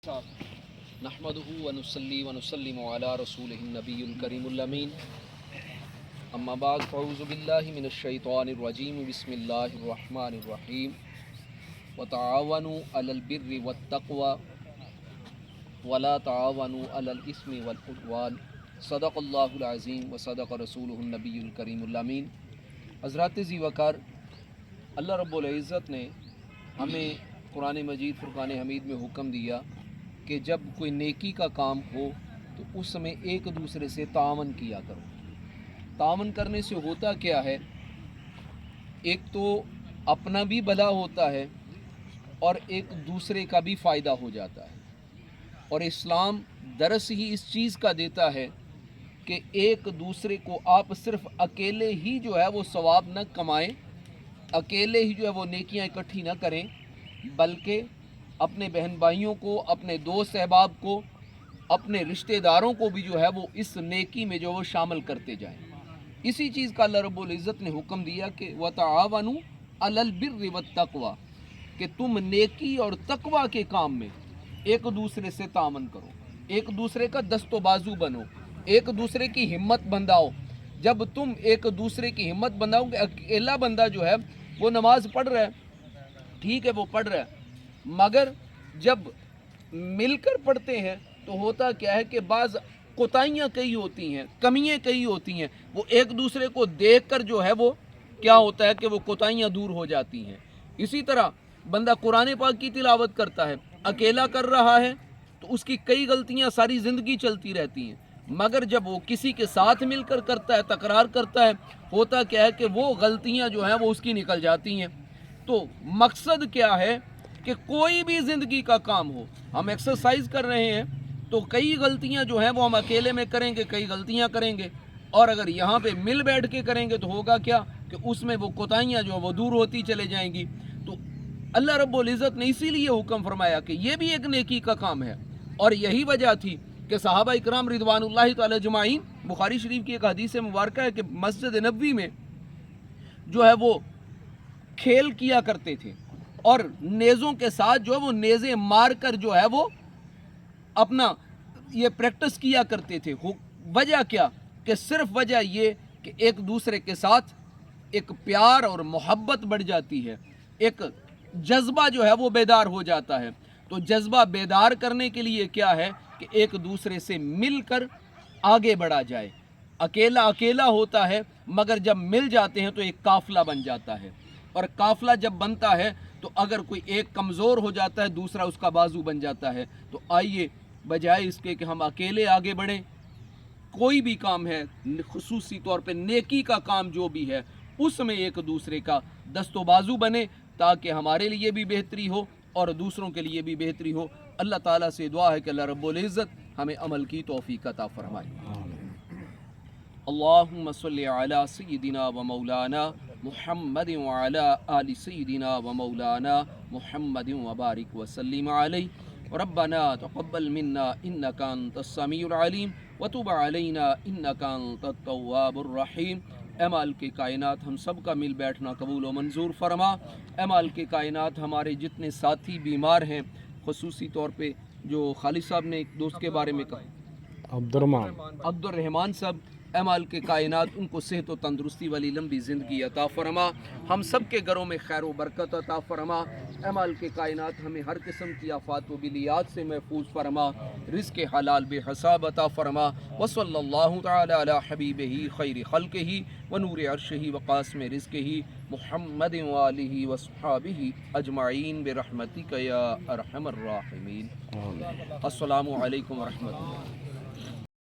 نحمدہ ونصلی ونسلم علی رسولہ النبی الکریم الامین اما بعد فاعوذ باللہ من الشیطان الرجیم بسم اللہ الرحمن الرحیم وتعاونوا علی البر والتقوی ولا تعاونوا علی الاثم والعدوان صدق اللہ العظیم وصدق رسولہ النبی الکریم الامین۔ حضرات ذی وقار، اللہ رب العزت نے ہمیں قرآن مجید فرقان حمید میں حکم دیا کہ جب کوئی نیکی کا کام ہو تو اس میں ایک دوسرے سے تعاون کیا کرو۔ تعاون کرنے سے ہوتا کیا ہے، ایک تو اپنا بھی بھلا ہوتا ہے اور ایک دوسرے کا بھی فائدہ ہو جاتا ہے، اور اسلام درس ہی اس چیز کا دیتا ہے کہ ایک دوسرے کو آپ صرف اکیلے ہی جو ہے وہ ثواب نہ کمائیں، اکیلے ہی جو ہے وہ نیکیاں اکٹھی نہ کریں، بلکہ اپنے بہن بھائیوں کو، اپنے دوست احباب کو، اپنے رشتہ داروں کو بھی جو ہے وہ اس نیکی میں جو وہ شامل کرتے جائیں۔ اسی چیز کا اللہ رب العزت نے حکم دیا کہ وَتَعَاوَنُوا عَلَى الْبِرِّ وَالتَّقْوَى، کہ تم نیکی اور تقوی کے کام میں ایک دوسرے سے تعاون کرو، ایک دوسرے کا دست و بازو بنو، ایک دوسرے کی ہمت بندھاؤ۔ جب تم ایک دوسرے کی ہمت بندھاؤ گے، اکیلا بندہ جو ہے وہ نماز پڑھ رہا ہے، ٹھیک ہے وہ پڑھ رہا ہے، مگر جب مل کر پڑھتے ہیں تو ہوتا کیا ہے کہ بعض کوتاہیاں کئی ہوتی ہیں، کمیاں کئی ہوتی ہیں، وہ ایک دوسرے کو دیکھ کر جو ہے وہ کیا ہوتا ہے کہ وہ کوتاہیاں دور ہو جاتی ہیں۔ اسی طرح بندہ قرآن پاک کی تلاوت کرتا ہے، اکیلا کر رہا ہے تو اس کی کئی غلطیاں ساری زندگی چلتی رہتی ہیں، مگر جب وہ کسی کے ساتھ مل کر کرتا ہے، تکرار کرتا ہے، ہوتا کیا ہے کہ وہ غلطیاں جو ہیں وہ اس کی نکل جاتی ہیں۔ تو مقصد کیا ہے کہ کوئی بھی زندگی کا کام ہو، ہم ایکسرسائز کر رہے ہیں تو کئی غلطیاں جو ہیں وہ ہم اکیلے میں کریں گے، کئی غلطیاں کریں گے، اور اگر یہاں پہ مل بیٹھ کے کریں گے تو ہوگا کیا کہ اس میں وہ کوتاہیاں جو ہیں وہ دور ہوتی چلے جائیں گی۔ تو اللہ رب العزت نے اسی لیے حکم فرمایا کہ یہ بھی ایک نیکی کا کام ہے، اور یہی وجہ تھی کہ صحابہ اکرام رضوان اللہ تعالی اجمعین، بخاری شریف کی ایک حدیث مبارکہ ہے کہ مسجد نبوی میں جو ہے وہ کھیل کیا کرتے تھے، اور نیزوں کے ساتھ جو ہے وہ نیزیں مار کر جو ہے وہ اپنا یہ پریکٹس کیا کرتے تھے۔ وجہ کیا کہ صرف وجہ یہ کہ ایک دوسرے کے ساتھ ایک پیار اور محبت بڑھ جاتی ہے، ایک جذبہ جو ہے وہ بیدار ہو جاتا ہے۔ تو جذبہ بیدار کرنے کے لیے کیا ہے کہ ایک دوسرے سے مل کر آگے بڑھا جائے۔ اکیلا اکیلا ہوتا ہے، مگر جب مل جاتے ہیں تو ایک قافلہ بن جاتا ہے، اور قافلہ جب بنتا ہے تو اگر کوئی ایک کمزور ہو جاتا ہے دوسرا اس کا بازو بن جاتا ہے۔ تو آئیے بجائے اس کے کہ ہم اکیلے آگے بڑھیں، کوئی بھی کام ہے، خصوصی طور پہ نیکی کا کام جو بھی ہے، اس میں ایک دوسرے کا دست و بازو بنے، تاکہ ہمارے لیے بھی بہتری ہو اور دوسروں کے لیے بھی بہتری ہو۔ اللہ تعالیٰ سے دعا ہے کہ اللہ رب العزت ہمیں عمل کی توفیق عطا فرمائے۔ اللہم صلی علی سیدنا و مولانا محمد وعلی آل سیدنا و مولانا محمد وبارک وسلم علیہ۔ ربنا تقبل منا انک انت السمیع العلیم وتب علینا انک انت التواب الرحیم۔ اے مالک کائنات، ہم سب کا مل بیٹھنا قبول و منظور فرما۔ اے مالک کائنات، ہمارے جتنے ساتھی بیمار ہیں، خصوصی طور پہ جو خالد صاحب نے ایک دوست کے بارے میں کہا، عبد الرحمان صاحب، اے مالک کائنات ان کو صحت و تندرستی والی لمبی زندگی عطا فرما، ہم سب کے گھروں میں خیر و برکت عطا فرما۔ اے مالک کائنات ہمیں ہر قسم کی آفات و بلیات سے محفوظ فرما، رزق حلال بے حساب عطا فرما۔ وصلی اللہ تعالی علی حبیبہ خیر خلقہ ونور عرشہ وقاسم رزقہ محمد وآلہ وصحابہ اجمعین برحمتک یا ارحم الراحمین۔ السلام علیکم ورحمۃ اللہ۔